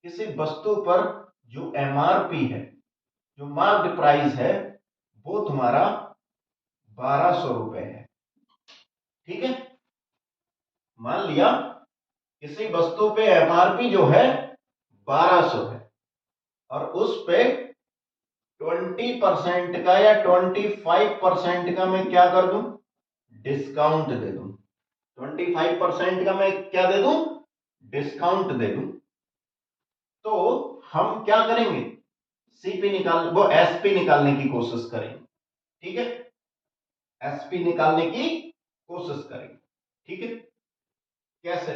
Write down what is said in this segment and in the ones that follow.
किसी वस्तु पर जो एमआरपी है, जो मार्क्ड प्राइस है, वो तुम्हारा 1200 रुपए है। ठीक है, मान लिया किसी वस्तु पे एमआरपी जो है 1200 है और उस पे 20% का या 25% का मैं क्या कर दूं, डिस्काउंट दे दूं। 25% का मैं क्या दे दूं, डिस्काउंट दे दूं। तो हम क्या करेंगे, वो एसपी निकालने की कोशिश करेंगे। ठीक है, एसपी निकालने की कोशिश करेंगे। ठीक है, कैसे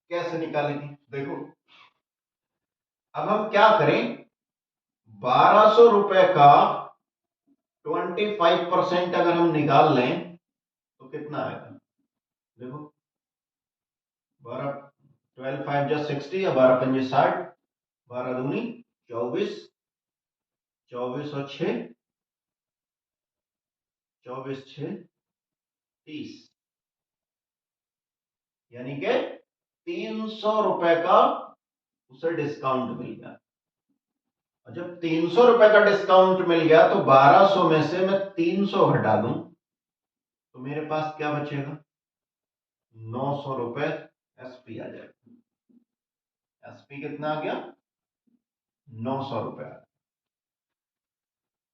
कैसे निकालेंगे, देखो अब हम क्या करें, 1200 रुपए का 25% अगर हम निकाल लें तो कितना आएगा, देखो 12 12 5 जा 60 या 12 5 60, 12 दूनी 24, 24 और 6, 24 6 30, यानी कि 300 रुपए का उसे डिस्काउंट मिल गया। और जब 300 रुपए का डिस्काउंट मिल गया तो 1200 में से मैं 300 घटा दूं तो मेरे पास क्या बचेगा, 900 रुपए एसपी आ जाएगा। एसपी कितना आ गया, 900 रुपए।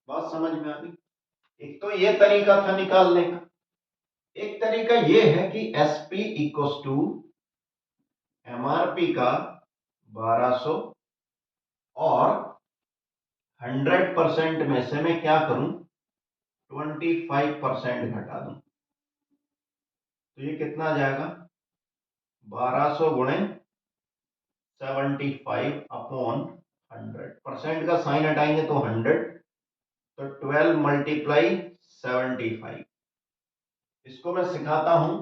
बात समझ में आ गई। एक तो ये तरीका था निकालने का, एक तरीका ये है कि एसपी इक्वल टू एमआरपी का 1200 और 100% में से मैं क्या करूं, 25% घटा दूं तो ये कितना आ जाएगा, 1200 गुणे 75 अपॉन 100, परसेंट का साइन हटाएंगे तो 100, तो 12 मल्टीप्लाई 75। इसको मैं सिखाता हूं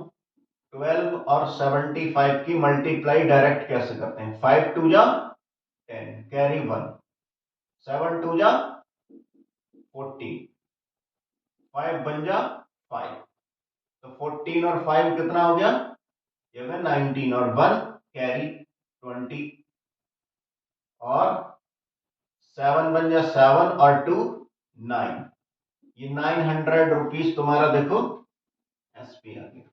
12 और 75 की मल्टीप्लाई डायरेक्ट कैसे करते हैं। 5 2 जा 10, कैरी 1, 7 2 जा 14, 5 बन जा 5, तो 14 और 5 कितना हो गया, ये 19 और 1 कैरी 20, और 7 बन जा 7 और 2 9, ये 900 रुपीज तुम्हारा देखो एसपी आ गया।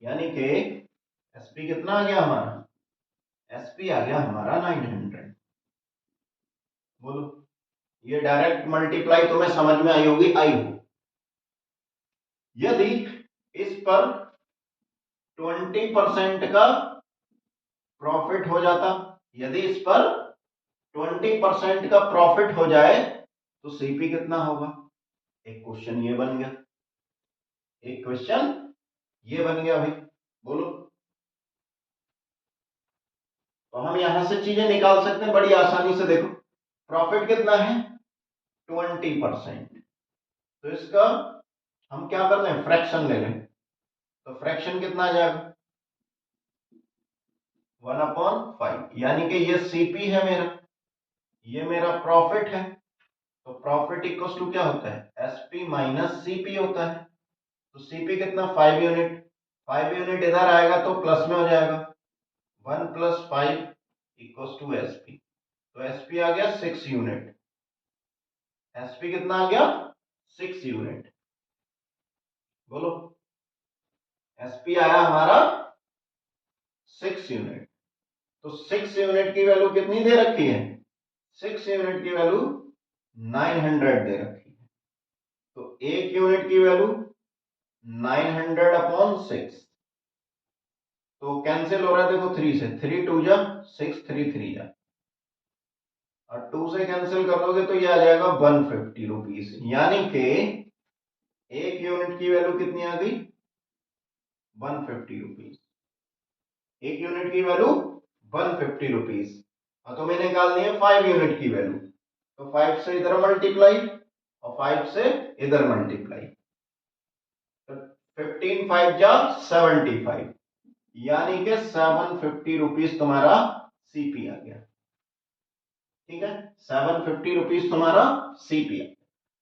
यानी कि एसपी कितना आ गया हमारा, एसपी आ गया हमारा 900। बोलो, ये डायरेक्ट मल्टीप्लाई तुम्हें समझ में आई होगी, आई हो। यदि इस पर 20% का प्रॉफिट हो जाता, यदि इस पर 20% का प्रॉफिट हो जाए तो सीपी कितना होगा, एक क्वेश्चन ये बन गया, एक क्वेश्चन ये बन गया भाई। बोलो, तो हम यहां से चीजें निकाल सकते हैं बड़ी आसानी से। देखो प्रॉफिट कितना है, 20%, तो इसका हम क्या कर लें, फ्रैक्शन ले लें, तो फ्रैक्शन कितना आ जाएगा, 1/5, यानी कि ये सीपी है मेरा, ये मेरा प्रॉफिट है। तो प्रॉफिट इक्वल टू क्या होता है, एसपी माइनस सीपी होता है। तो सीपी कितना, 5 यूनिट, 5 यूनिट इधर आएगा तो प्लस में हो जाएगा, 1 + 5 इक्वल टू एसपी। तो एसपी आ गया 6 यूनिट, एसपी कितना आ गया, 6 यूनिट। बोलो, एसपी आया हमारा 6 यूनिट। तो 6 यूनिट की वैल्यू कितनी दे रखी है, 6 यूनिट की वैल्यू 900 दे रखी है। तो 1 यूनिट की वैल्यू 900/6, तो कैंसिल हो रहा है, देखो 3 से, 3 2 जा 6, 3 3 जा, और 2 से कैंसिल कर लोगे तो ये आ जाएगा 150 रुपीज। यानी कि 1 यूनिट की वैल्यू कितनी आ गई, 150 रुपीज। 1 यूनिट की वैल्यू 150 रुपीज। तो मैंने निकालनी है 5 यूनिट की वैल्यू, तो 5 से इधर मल्टीप्लाई और 5 से इधर मल्टीप्लाई, तो 15 5 जा 75, यानी कि 750 रुपीज तुम्हारा सीपी आ गया। ठीक है, 750 रुपीज तुम्हारा सीपी।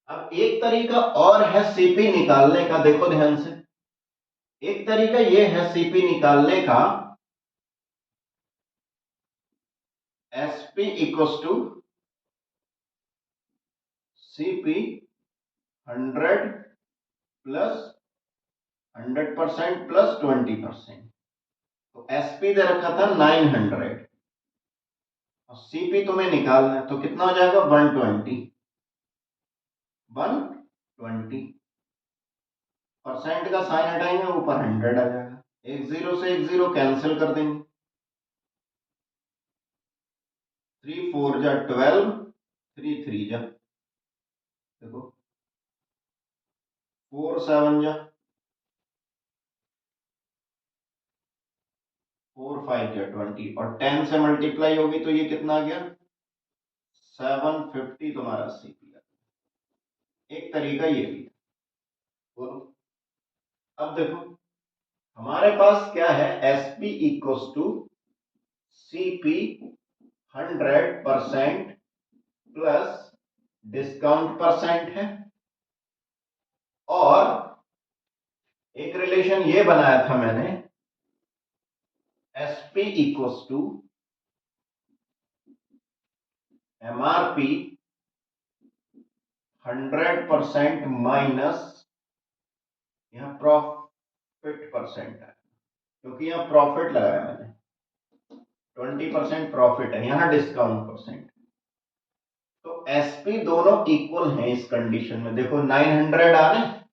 अब एक तरीका और है सीपी निकालने का, देखो ध्यान से। एक तरीका यह है सीपी निकालने का SP equals to CP 100 plus 100% plus 20%। तो SP दे रखा था 900 और CP तुम्हें निकालना है, तो कितना हो जाएगा 120। 120% का साइन हटाएंगे ऊपर 100 आ जाएगा, एक जीरो से एक जीरो कैंसिल कर देंगे, 3 4 जा 12, 3 3 जा देखो 4 7 जा 4 5 जा 20 और 10 से मल्टीप्लाई होगी तो ये कितना आ गया 750 तुम्हारा CP। एक तरीका ये भी है। बोलो अब देखो हमारे पास क्या है SP equals to CP 100% plus discount percent है और एक रिलेशन ये बनाया था मैंने SP equals to MRP 100% minus यहां प्रॉफिट परसेंट है, क्योंकि यहां प्रॉफिट लगाया मैंने 20% प्रॉफिट है, यहां डिस्काउंट परसेंट। तो SP दोनों इक्वल हैं इस कंडीशन में, देखो 900 आ रहे हैं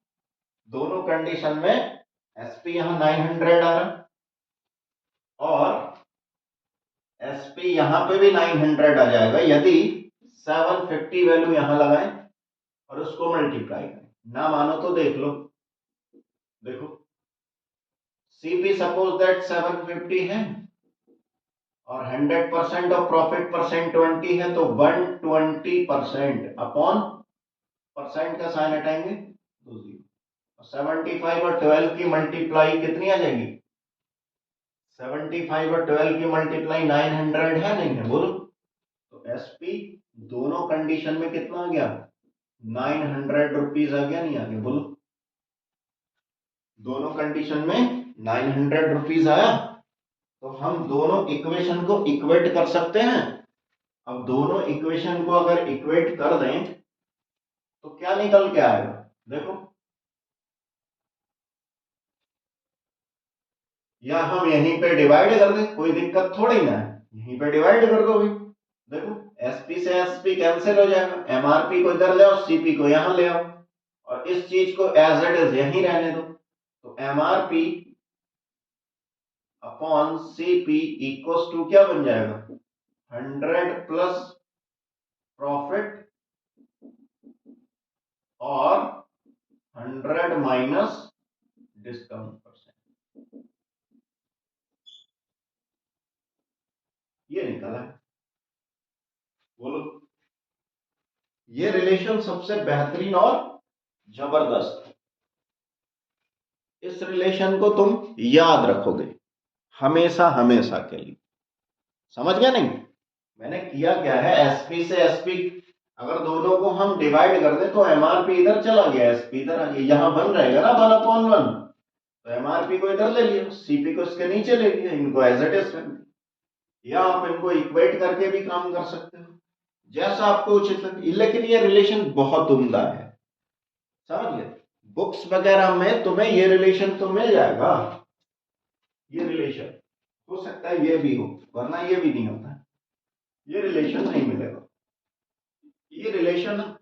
दोनों कंडीशन में, SP यहां 900 आ रहा और SP यहां पे भी 900 आ जाएगा यदि 750 वैल्यू यहां लगाएं और उसको मल्टीप्लाई करें। ना मानो तो देख लो, देखो CP सपोज दैट 750 है और 100% ऑफ प्रॉफिट परसेंट 20 है, तो 120% अपॉन परसेंट का साइन हटाएंगे तो 0। 75 और 12 की मल्टीप्लाई कितनी आ जाएगी, 75 और 12 की मल्टीप्लाई 900 है नहीं है, बोलो। तो SP दोनों कंडीशन में कितना आ गया 900 रुपीज आ गया, नहीं आ गया, बोलो। दोनों कंडीशन में 900 रुपीज आया, तो हम दोनों इक्वेशन को इक्वेट कर सकते हैं। अब दोनों इक्वेशन को अगर इक्वेट कर दें तो क्या निकल के आएगा, देखो या हम यहीं पे डिवाइड कर दें, कोई दिक्कत थोड़ी ना है, यहीं पे डिवाइड कर दो भाई। देखो SP से SP कैंसिल हो जाएगा, MRP को इधर ले आओ, CP को यहां ले आओ और इस चीज को एज इट इज यहीं रहने दो। तो MRP upon CP equals to क्या बन जाएगा 100 प्लस प्रॉफिट और 100 माइनस डिस्काउंट परसेंट, ये निकला है, बोलो। ये रिलेशन सबसे बेहतरीन और जबरदस्त है, इस रिलेशन को तुम याद रखोगे हमेशा हमेशा के लिए, समझ गया नहीं। मैंने किया क्या है, SP से SP अगर दोनों को हम डिवाइड कर दें तो MRP इधर चला गया, SP इधर आ गया, यहां 1 रहेगा ना 1/1, तो MRP को इधर ले लिया, CP को इसके नीचे ले लिया, इनको एज इट इज रख, या आप इनको इक्वेट करके भी काम कर सकते हो जैसा आपको उचित लगे, लेकिन ये रिलेशन बहुत उम्दा है, समझ गए। बुक्स वगैरह में तुम्हें ये रिलेशन तो मिल जाएगा, ये रिलेशन हो सकता है ये भी हो, वरना ये भी नहीं होता, ये रिलेशन नहीं मिलेगा। ये रिलेशन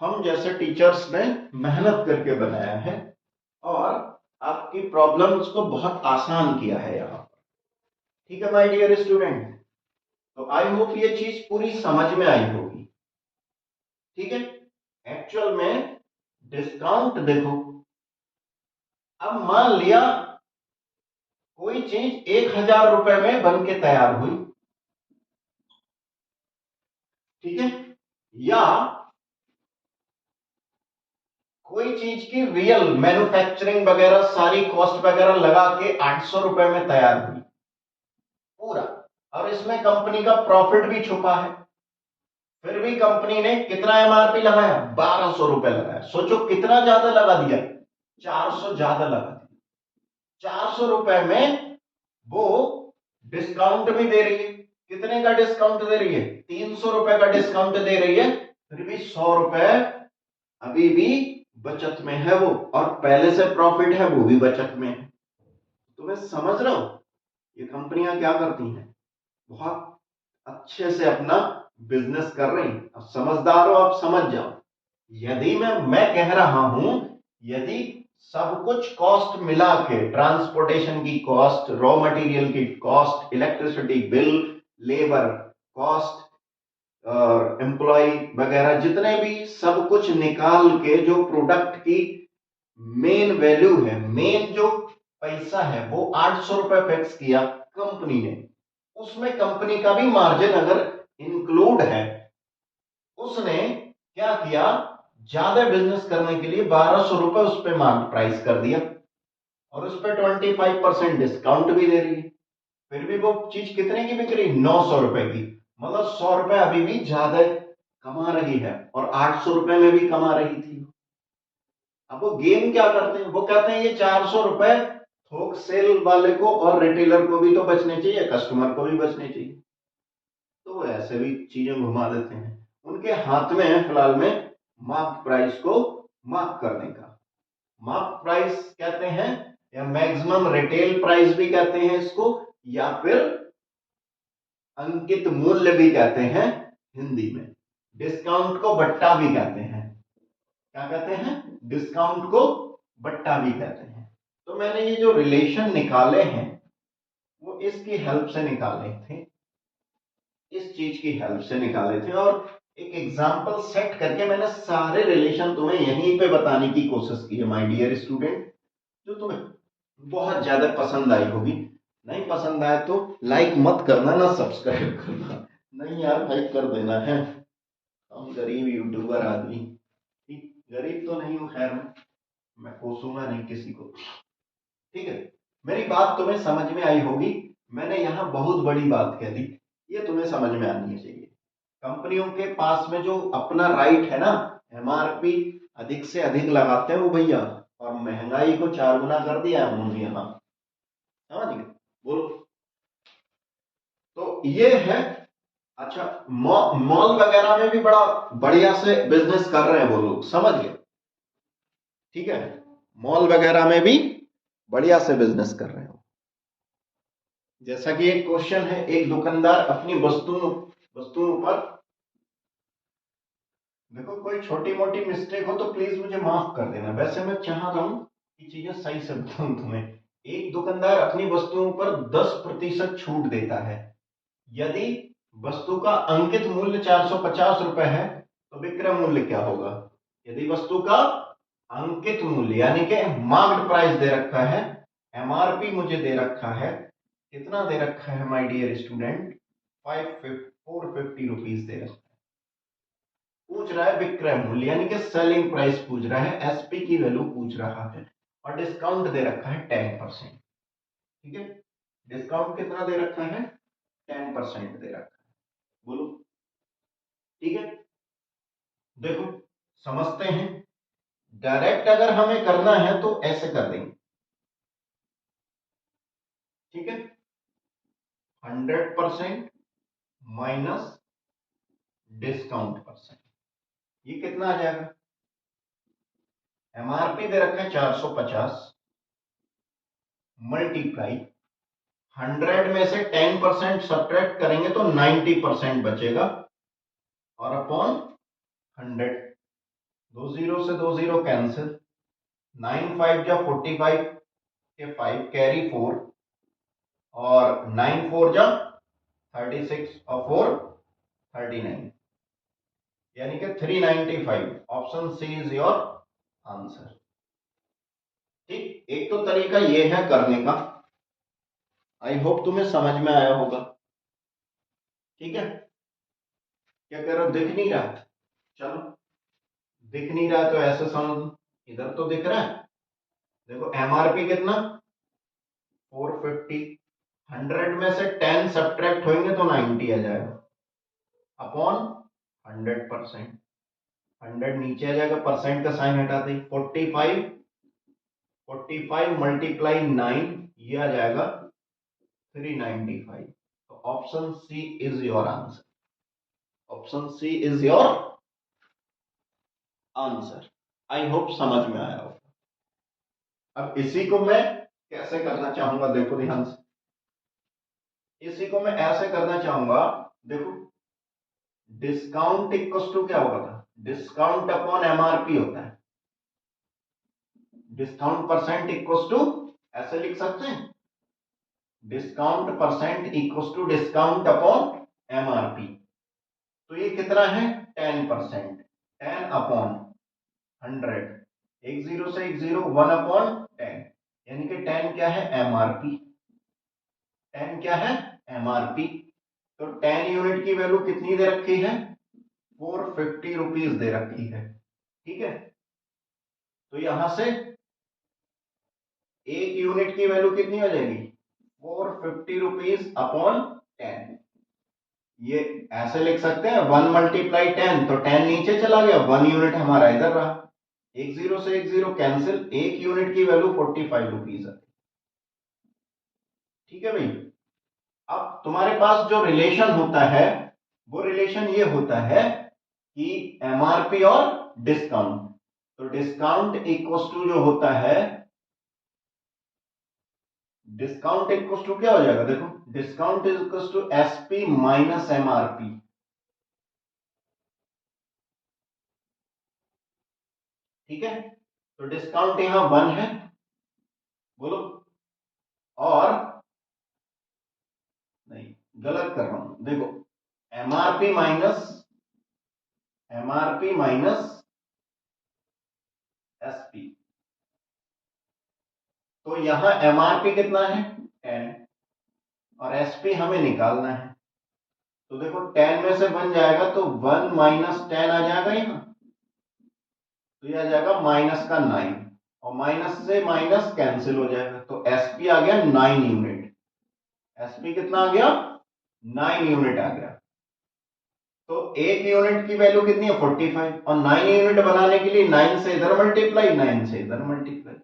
हम जैसे टीचर्स ने मेहनत करके बनाया है और आपकी प्रॉब्लम्स को बहुत आसान किया है यहाँ पर, ठीक है माय डियर स्टूडेंट। तो आई होप ये चीज पूरी समझ में आई होगी, ठीक है। एक्चुअल में डिस्काउंट देखो, अब मान लिया कोई चीज 1000 रुपए में बन के तैयार हुई, ठीक है, या कोई चीज की रियल मैन्युफैक्चरिंग वगैरह सारी कॉस्ट वगैरह लगा के 800 रुपए में तैयार हुई पूरा, और इसमें कंपनी का प्रॉफिट भी छुपा है, फिर भी कंपनी ने कितना MRP लगाया 1200 रुपए लगाया, सोचो कितना ज्यादा लगा दिया, 400 ज्यादा लगा दिया। 400 रुपए में वो डिस्काउंट भी दे रही है कितने का डिस्काउंट दे रही है? 300 रुपए का डिस्काउंट दे रही है, फिर भी 100 रुपए अभी भी बचत में है वो, और पहले से प्रॉफिट है वो भी बचत में है। तो मैं समझ रहा हूं ये कंपनियां क्या करती हैं, बहुत अच्छे से अपना बिजनेस कर रही हैं। अब समझदार हो, आप समझ जाओ। यदि मैं कह रहा हूं, यदि सब कुछ कॉस्ट मिला के, ट्रांसपोर्टेशन की कॉस्ट, रॉ मटेरियल की cost, electricity bill, labour cost और एम्प्लॉय वगैरह, जितने भी सब कुछ निकाल के जो प्रोडक्ट की मेन वैल्यू है, मेन जो पैसा है, वो 800 रुपए फिक्स किया कंपनी ने, उसमें कंपनी का भी मार्जिन अगर इंक्लूड है, उसने क्या किया, ज्यादा बिजनेस करने के लिए 1200 रुपए उस पर मार्केट प्राइस कर दिया, और उस पर 25% डिस्काउंट भी दे रही है। फिर भी वो चीज कितने की बिक रही? 900 रुपए की। मतलब 100 रुपए अभी भी ज्यादा कमा रही है, और 800 रुपए में भी कमा रही थी। अब वो गेम क्या करते हैं, वो कहते हैं ये 400 रुपए थोक सेल वाले को और रिटेलर को भी तो बचने चाहिए, कस्टमर को भी बचने चाहिए। तो वो ऐसे भी चीजें घुमा देते हैं। उनके हाथ में है फिलहाल में मार्क प्राइस को मार्क करने का। मार्क प्राइस कहते हैं, या मैक्सिमम रिटेल प्राइस भी कहते हैं इसको, या फिर अंकित मूल्य भी कहते हैं हिंदी में। डिस्काउंट को बट्टा भी कहते हैं। क्या कहते हैं? डिस्काउंट को बट्टा भी कहते हैं। तो मैंने ये जो रिलेशन निकाले हैं वो इसकी हेल्प से निकाले थे, इस चीज की हेल्प से निकाले थे, और एक एग्जांपल सेट करके मैंने सारे रिलेशन तुम्हें यहीं पे बताने की कोशिश की है माय डियर स्टूडेंट, जो तुम्हें बहुत ज्यादा पसंद आई होगी। नहीं पसंद आए तो लाइक मत करना, ना सब्सक्राइब करना। नहीं यार भाई, कर देना है, हम गरीब यूट्यूबर आदमी। ठीक, गरीब तो नहीं हूं, खैर मैं कोसूंगा नहीं किसी को। ठीक है, मेरी बात तुम्हें समझ में आई होगी। मैंने यहाँ बहुत बड़ी बात कह दी, ये तुम्हें समझ में आनी चाहिए। कंपनियों के पास में जो अपना राइट है ना, एमआरपी अधिक से अधिक लगाते हैं वो भैया, और महंगाई को 4 गुना कर दिया है उन्होंने यहाँ। समझ गए? बोलो। तो ये है। अच्छा, मॉल वगैरह में भी बड़ा बढ़िया से बिजनेस कर रहे हैं वो लोग, समझ गए? ठीक है, मॉल वगैरह में भी बढ़िया से बिजनेस कर रहे हो। जैसा कि एक क्वेश्चन है, एक दुकानदार अपनी वस्तुओं पर, देखो कोई छोटी मोटी मिस्टेक हो तो प्लीज मुझे माफ कर देना, वैसे मैं चाह रहा हूं कि चीजें सही से बताऊं तुम्हें। एक दुकानदार अपनी वस्तुओं पर 10% छूट देता है। यदि वस्तु का अंकित मूल्य 450 रुपए है तो विक्रय मूल्य क्या होगा? यदि वस्तु का अंकित मूल्य यानी कि मार्क्ड प्राइस दे रखा है, एमआरपी मुझे दे रखा है, कितना दे रखा है माय डियर स्टूडेंट? 450 रुपीज दे रखा है। पूछ रहा है विक्रय मूल्य यानी कि सेलिंग प्राइस पूछ रहा है, एसपी की वैल्यू पूछ रहा है, और डिस्काउंट दे रखा है 10%। ठीक है, डिस्काउंट कितना दे रखा है? 10% दे रखा है। बोलो। ठीक है, देखो समझते हैं। डायरेक्ट अगर हमें करना है तो ऐसे कर देंगे। ठीक है, 100% माइनस डिस्काउंट परसेंट, ये कितना आ जाएगा? एमआरपी दे रखा है 450, मल्टीप्लाई 100 में से 10% सब्ट्रैक्ट करेंगे तो 90% बचेगा, और अपॉन 100, दो जीरो से दो जीरो कैंसिल, 9 5 जा 45 के 5 कैरी 4, और 9 4 जा 36 और 4 39, यानी कि 395। Option C is your answer. ठीक, एक तो तरीका ये है करने का, आई होप तुम्हें समझ में आया होगा। ठीक है, क्या कह रहे हो? दिख नहीं रहा? चलो, दिख नहीं रहा तो ऐसे समझ लो, इधर तो दिख रहा है। देखो एमआरपी कितना? 450, 100 में से 10 सब्ट्रैक्ट होंगे तो 90 आ जाएगा, अपॉन 100%। 100 नीचे आ जाएगा, परसेंट का साइन हटाते ही 45, 45 मल्टीप्लाई 9, ये आ जाएगा 395। तो option C is your answer, option C is your answer. I hope समझ में आया होगा। अब इसी को मैं कैसे करना चाहूंगा, देखो ध्यान से, इसी को मैं ऐसे करना चाहूंगा, देखो डिस्काउंट इक्वल टू क्या होगा था, डिस्काउंट अपॉन एमआरपी होता है, डिस्काउंट परसेंट इक्वल टू, ऐसे लिख सकते हैं, discount percent equal to discount upon MRP. तो ये कितना है 10%, 10 अपॉन 100, एक जीरो से एक जीरो, 1 अपॉन 10, यानी कि 10 क्या है एमआरपी, 10 क्या है एमआरपी। तो 10 यूनिट की वैल्यू कितनी दे रखी है, 450 रुपीज दे रखी है, ठीक है। तो यहां से एक यूनिट की वैल्यू कितनी हो जाएगी, 450 रुपीज अपॉन 10। ये ऐसे लिख सकते हैं 1 मल्टीप्लाई 10, तो 10 नीचे चला गया, 1 यूनिट हमारा इधर रहा, एक जीरो से एक जीरो कैंसिल, एक यूनिट की वैल्यू 45 रुपीज है, ठीक है भाई। अब तुम्हारे पास जो रिलेशन होता है वो रिलेशन ये होता है कि एमआरपी और डिस्काउंट, तो डिस्काउंट इक्वल टू जो होता है, डिस्काउंट इक्वल टू क्या हो जाएगा, देखो discount is equal to SP minus MRP, ठीक है। तो डिस्काउंट यहां 1 है, बोलो, और नहीं गलत कर रहा हूं, देखो एमआरपी माइनस एसपी, तो यहां एमआरपी कितना है 10 और एसपी हमें निकालना है। तो देखो 10 में से 1 जाएगा तो 1 माइनस 10 आ जाएगा यहाँ, तो यह आ जाएगा माइनस का 9, और माइनस से माइनस कैंसिल हो जाएगा, तो एसपी आ गया 9 यूनिट, एसपी कितना आ गया 9 यूनिट आ गया। तो एक यूनिट की वैल्यू कितनी है 45, और 9 यूनिट बनाने के लिए 9 से इधर मल्टीप्लाई, 9 से इधर मल्टीप्लाई,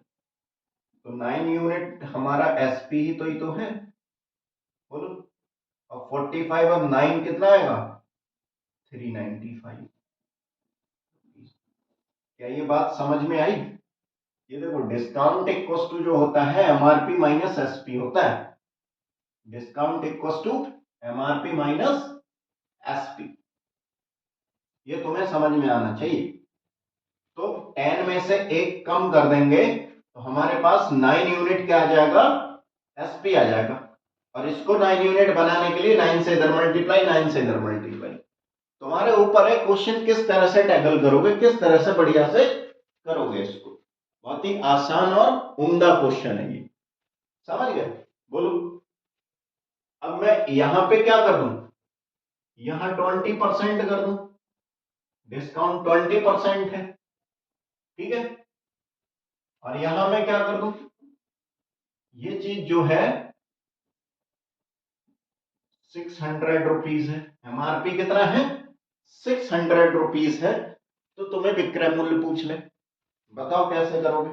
तो 9 यूनिट हमारा एसपी ही तो है, बोलो। और 45 और 9 कितना आएगा 395। क्या ये बात समझ में आई? ये देखो डिस्काउंट इक्वल टू जो होता है एमआरपी माइनस एसपी होता है, discount equal to MRP minus SP, ये तुम्हें समझ में आना चाहिए। तो 10 में से एक कम कर देंगे तो हमारे पास 9 यूनिट क्या आ जाएगा एसपी आ जाएगा, और इसको 9 यूनिट बनाने के लिए 9 से इधर मल्टीप्लाई, 9 से इधर मल्टीप्लाई, तुम्हारे ऊपर है क्वेश्चन किस तरह से टैकल करोगे, किस तरह से बढ़िया से करोगे इसको। बहुत ही आसान और उम्दा क्वेश्चन है ये, समझ गए, बोलो। अब मैं यहां पे क्या कर दूं, यहां 20% कर दूं, डिस्काउंट 20% है, ठीक है। और यहां मैं क्या कर दूं, ये चीज जो है 600 रुपीज है, एमआरपी कितना है 600 रुपीज है, तो तुम्हें विक्रय मूल्य पूछ ले, बताओ कैसे करोगे।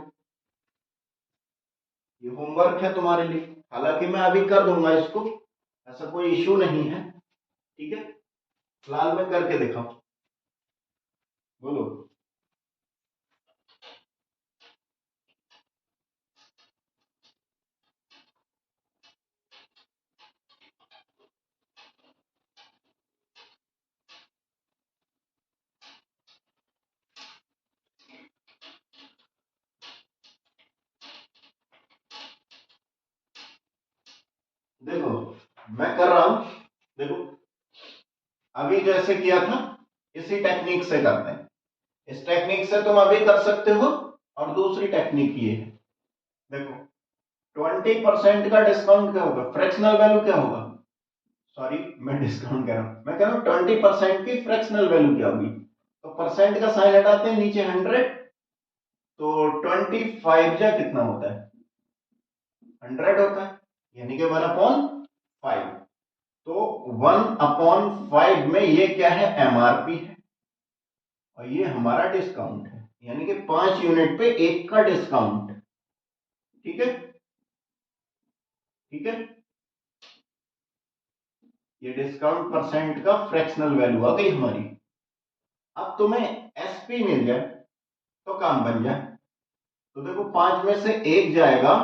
ये होमवर्क है तुम्हारे लिए, हालांकि मैं अभी कर दूंगा इसको, ऐसा कोई इशू नहीं है, ठीक है। फिलहाल में करके दिखाओ, बोलो। देखो मैं कर रहा हूं, देखो अभी जैसे किया था इसी टेक्निक से करते हैं, इस टेक्निक से तुम अभी कर सकते हो, और दूसरी टेक्निक ये है, देखो 20% का डिस्काउंट क्या होगा, फ्रैक्शनल वैल्यू क्या होगा, सॉरी मैं डिस्काउंट कह रहा हूं, मैं कह रहा हूं 20% की फ्रैक्शनल वैल्यू क्या होगी, तो परसेंट का साइन हटाते हैं, नीचे 100, तो 25 जा कितना होता है 100 होता है, यानी कि 1/5, तो 1/5 में ये क्या है एमआरपी है, और ये हमारा डिस्काउंट है, यानी कि 5 यूनिट पे एक का डिस्काउंट, ठीक है, ठीक है। ये डिस्काउंट परसेंट का फ्रैक्शनल वैल्यू आ गई हमारी। अब तुम्हें एसपी मिल जाए तो काम बन जाए। तो देखो 5 में से 1 जाएगा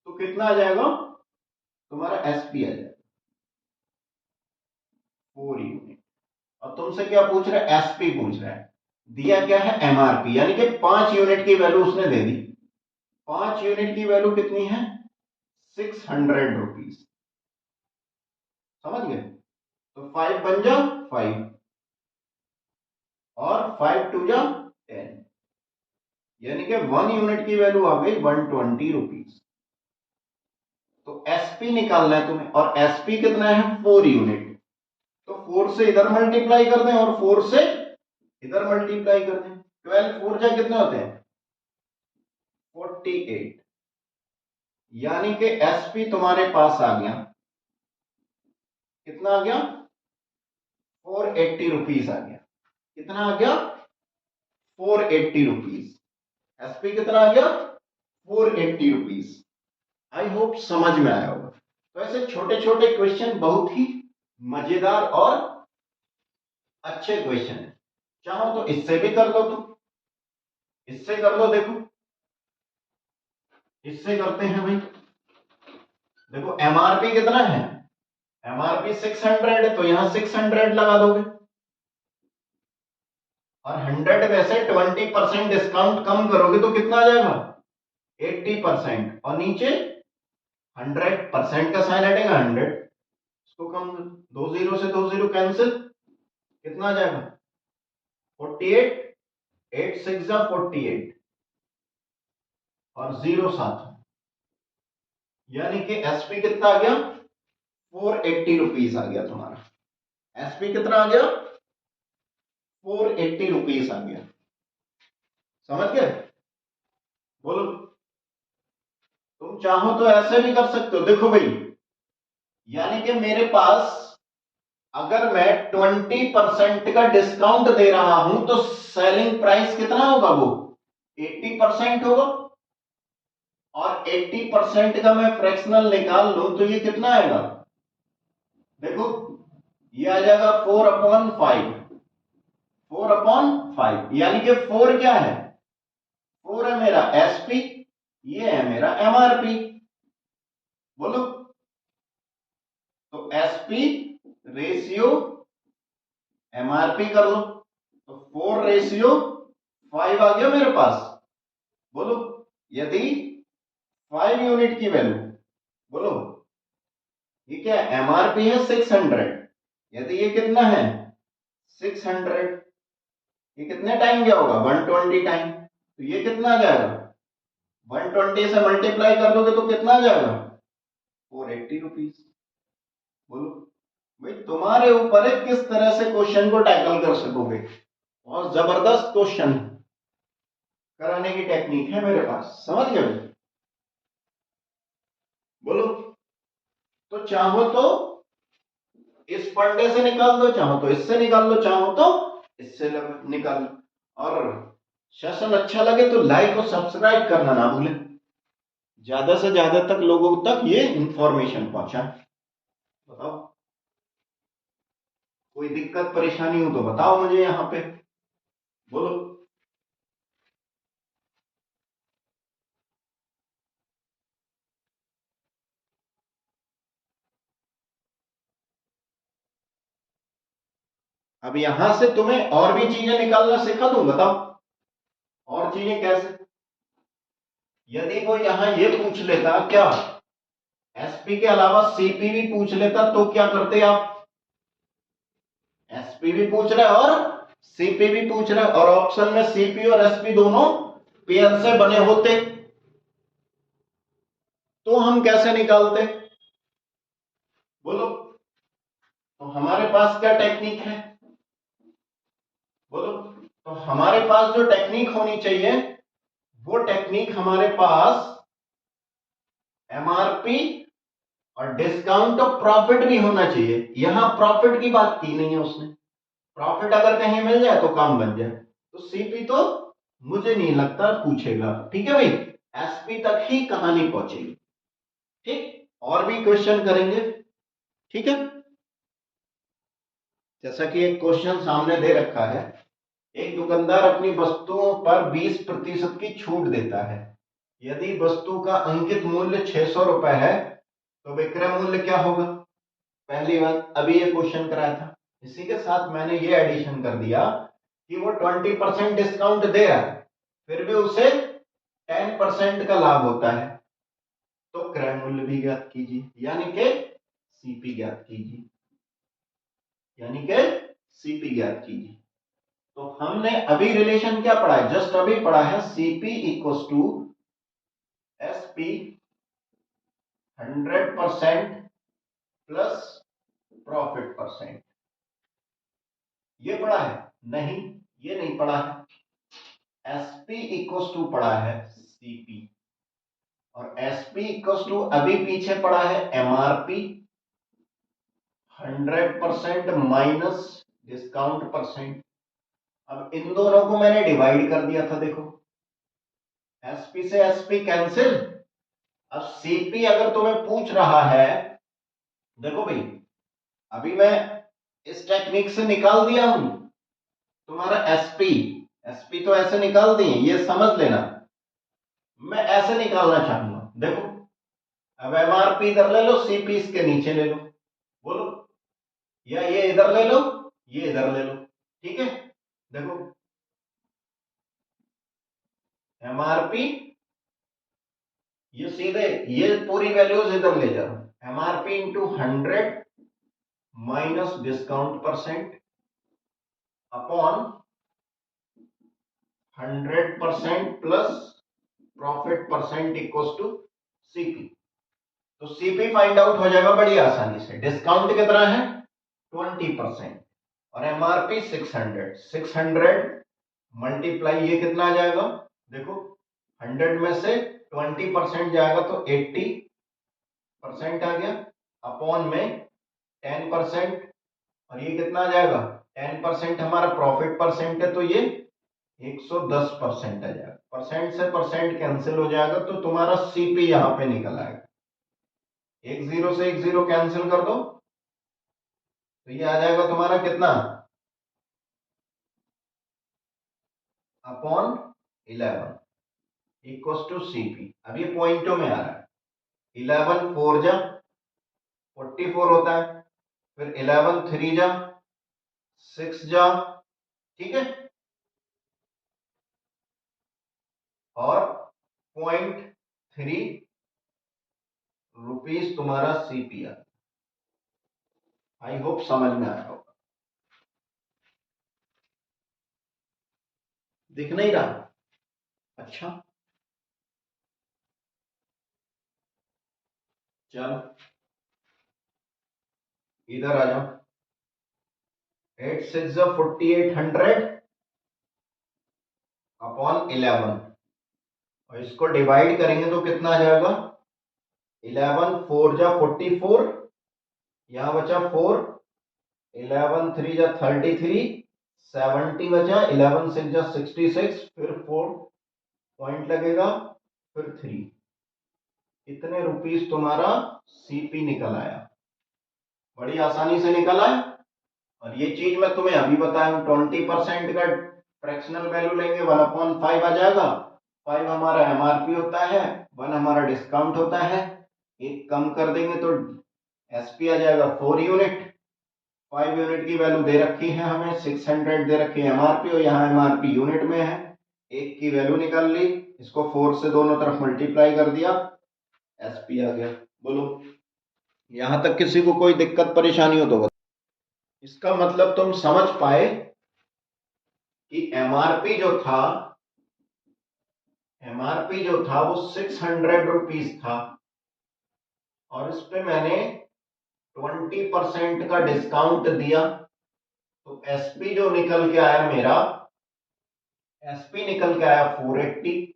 तो कितना आ जाएगा तुम्हारा एसपी आ जाएगा 4 यूनिट। और तुमसे क्या पूछ रहा है, एसपी पूछ रहा है। दिया क्या है, एमआरपी, यानी कि 5 यूनिट की वैल्यू उसने दे दी। 5 यूनिट की वैल्यू कितनी है, 600 रुपीज। समझ गए? तो 5 बन जा 5 और 5 टू जा 10, यानी कि 1 यूनिट की वैल्यू आ गई 120 रुपीज। तो एसपी निकालना है तुम्हें, और एसपी कितना है 4 यूनिट। तो 4 से इधर मल्टीप्लाई कर दें और 4 से इधर मल्टीप्लाई कर दें। 12 4 जा कितने होते हैं 48, यानी कि एसपी तुम्हारे पास आ गया, कितना आ गया 480 रुपीज आ गया। कितना आ गया 480 रुपीज। एसपी कितना आ गया 480 रुपीज। आई होप समझ में आया होगा। तो ऐसे छोटे छोटे क्वेश्चन बहुत ही मजेदार और अच्छे क्वेश्चन है। चाहो तो इससे भी कर लो, तुम इससे कर लो। देखो इससे करते हैं भाई। देखो एमआरपी कितना है, एमआरपी 600 है, तो यहां 600 लगा दोगे। और 100 में से 20% डिस्काउंट कम करोगे तो कितना आ जाएगा 80%। और नीचे 100% का साइन हटेगा 100, इसको कम, 2 जीरो से 2 जीरो कैंसिल, कितना आ जाएगा 48, 8 6 जा 48 और 0 साथ, यानी कि एसपी कितना आ गया 480 रुपीज आ गया तुम्हारा। एसपी कितना आ गया 480 रुपीज आ गया। समझ गए? बोलो। तुम चाहो तो ऐसे भी कर सकते हो। देखो भाई, यानी कि मेरे पास अगर मैं 20% का डिस्काउंट दे रहा हूं तो सेलिंग प्राइस कितना होगा, वो 80% होगा। और 80% का मैं फ्रैक्शनल निकाल लूं तो ये कितना आएगा, देखो ये आ जाएगा 4/5, 4/5, यानी कि 4 क्या है, 4 है मेरा एसपी, ये है मेरा एमआरपी। बोलो। तो एसपी रेशियो एमआरपी कर लो, तो 4/5 आ गया मेरे पास। बोलो, यदि 5 यूनिट की वैल्यू, बोलो ये क्या है, एमआरपी है 600, यदि ये कितना है 600, ये कितने टाइम गया होगा 120 टाइम, तो ये कितना आ जाएगा 120 से मल्टीप्लाई कर दोगे तो कितना आ जाएगा 480 रुपीज। बोलो भाई, तुम्हारे ऊपर है किस तरह से क्वेश्चन को टैकल कर सकोगे। और जबरदस्त क्वेश्चन कराने की टेक्निक है मेरे पास, समझ गए? बोलो। तो चाहो तो इस फंडे से निकाल दो, चाहो तो इससे निकाल लो, चाहो तो इससे निकाल लो। और सेशन अच्छा लगे तो लाइक और सब्सक्राइब करना ना भूलें, ज्यादा से ज्यादा तक लोगों तक ये इंफॉर्मेशन पहुंचाएं। बताओ, कोई दिक्कत परेशानी हो तो बताओ मुझे यहां पे। बोलो। अब यहां से तुम्हें और भी चीजें निकालना सिखा दूं, बताओ और चीजें कैसे। यदि वो यहां ये पूछ लेता क्या, एसपी के अलावा सीपी भी पूछ लेता तो क्या करते आप। एसपी भी पूछ रहे और सीपी भी पूछ रहे, और ऑप्शन में सीपी और एसपी दोनों पेयर से बने होते तो हम कैसे निकालते। बोलो। तो हमारे पास क्या टेक्निक है, बोलो। तो हमारे पास जो टेक्निक होनी चाहिए वो टेक्निक हमारे पास एमआरपी और डिस्काउंट और प्रॉफिट भी होना चाहिए। यहां प्रॉफिट की बात की नहीं है उसने, प्रॉफिट अगर कहीं मिल जाए तो काम बन जाए। तो सीपी तो मुझे नहीं लगता पूछेगा, ठीक है भाई, एसपी तक ही कहानी पहुंचेगी। ठीक, और भी क्वेश्चन करेंगे, ठीक है। जैसा कि एक क्वेश्चन सामने दे रखा है, एक दुकानदार अपनी वस्तुओं पर 20% की छूट देता है। यदि वस्तु का अंकित मूल्य 600 रुपए है तो विक्रय मूल्य क्या होगा? पहली बात, अभी ये क्वेश्चन कराया था, इसी के साथ मैंने ये एडिशन कर दिया कि वो 20% डिस्काउंट दे रहा है, फिर भी उसे 10% का लाभ होता है, तो क्रय मूल्य भी ज्ञात कीजिए, यानी कि सीपी ज्ञात कीजिए, तो हमने अभी रिलेशन क्या पढ़ा है? जस्ट अभी पढ़ा है CP equal to SP 100% plus profit percent. ये पढ़ा है? नहीं, ये नहीं पढ़ा है। एसपी इक्वल टू पढ़ा है सीपी, और एसपी इक्वल टू अभी पीछे पढ़ा है एमआरपी 100% माइनस डिस्काउंट परसेंट। अब इन दोनों को मैंने डिवाइड कर दिया था, देखो एसपी से एसपी कैंसिल। अब सीपी अगर तुम्हें पूछ रहा है, देखो भाई अभी मैं इस टेक्निक से निकाल दिया हूं तुम्हारा एसपी, एसपी तो ऐसे निकाल दिए, ये समझ लेना। मैं ऐसे निकालना चाहूंगा, देखो अब एमआरपी इधर ले लो, सीपी इसके नीचे ले लो, बोलो, या ये इधर ले लो, ये इधर ले लो, ठीक है। देखो एमआरपी, ये सीधे ये पूरी वैल्यूज इधर ले जाओ, MRP into 100 minus discount percent upon 100% plus profit percent equal to CP. तो सीपी फाइंड आउट हो जाएगा बड़ी आसानी से। डिस्काउंट कितना है? 20%, और एमआरपी 600 मल्टीप्लाई ये कितना आ जाएगा? देखो 100 में से 20% जाएगा तो 80% आ गया, अपॉन में 10%, और ये कितना आ जाएगा? 10% हमारा प्रॉफिट परसेंट है, तो ये 110% आ जाएगा। परसेंट से परसेंट कैंसिल हो जाएगा, तो तुम्हारा सीपी यहां पे निकल आएगा। एक जीरो से एक जीरो कैंसिल कर दो, तो ये आ जाएगा तुम्हारा कितना? Upon 11 equal to CP. अब ये पॉइंटों में आ रहा है, 11 4 जा 44 होता है, फिर 11 3 जा 6 जा, ठीक है, और 0.3 रुपीज तुम्हारा सीपी आ। आई होप समझ में आया होगा। दिख नहीं रहा? अच्छा चलो इधर आ जाओ। 8 6 4800 अपॉन 11, और इसको डिवाइड करेंगे तो कितना आ जाएगा? 11 4 जा 44, यहां बचा 4, 11 3 जा 33, 70 बचा, 11 6 जा 66, फिर 4 पॉइंट लगेगा, फिर 3, इतने रुपीस तुम्हारा सीपी निकल आया। बड़ी आसानी से निकल आया। और ये चीज मैं तुम्हें अभी बताया, 20% का फ्रैक्शनल वैल्यू लेंगे 1/5 आ जाएगा। 5 हमारा एमआरपी होता है, 1 हमारा डिस्काउंट होता है, एक कम कर देंगे तो एसपी आ जाएगा 4 यूनिट। 5 यूनिट की वैल्यू दे रखी है हमें, 600 दे रखी है एमआरपी, और यहाँ एमआरपी यूनिट में है, एक की वैल्यू निकाल ली, इसको 4 से दोनों तरफ मल्टीप्लाई कर दिया, एसपी आ गया। बोलो यहां तक किसी को कोई दिक्कत परेशानी हो तो बताओ। इसका मतलब तुम समझ पाए कि एमआरपी जो था वो 600 रुपीज था, और इस पे मैंने 20% का डिस्काउंट दिया, तो एसपी जो निकल के आया मेरा, एसपी निकल के आया 480।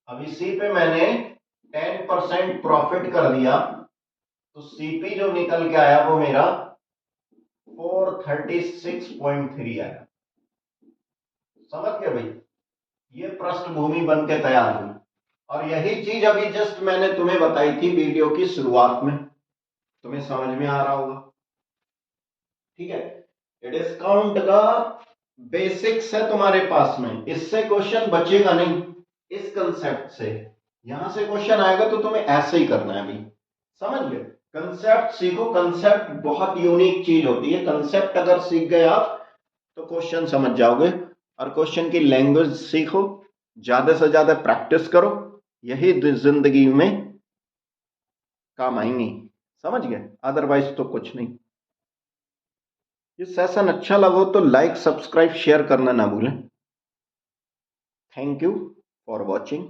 अब इसी पे मैंने 10% प्रॉफिट कर दिया, तो सीपी जो निकल के आया वो मेरा 436.3 आया। समझ गया भाई? ये पृष्ठभूमि बन के तैयार हुई, और यही चीज अभी जस्ट मैंने तुम्हें बताई थी वीडियो की शुरुआत में, तुम्हें समझ में आ रहा होगा। ठीक है, डिस्काउंट का बेसिक्स है तुम्हारे पास में, इससे क्वेश्चन बचेगा नहीं। इस कंसेप्ट से यहां से क्वेश्चन आएगा तो तुम्हें ऐसे ही करना है अभी, समझ गए? कंसेप्ट सीखो, कंसेप्ट बहुत यूनिक चीज होती है। कंसेप्ट अगर सीख गए आप तो क्वेश्चन समझ जाओगे। और क्वेश्चन की लैंग्वेज सीखो, ज्यादा से ज्यादा प्रैक्टिस करो, यही जिंदगी में काम आएंगी, समझ गए? अदरवाइज तो कुछ नहीं। ये सेशन अच्छा लगा तो लाइक, सब्सक्राइब, शेयर करना ना भूलें। Thank you for watching.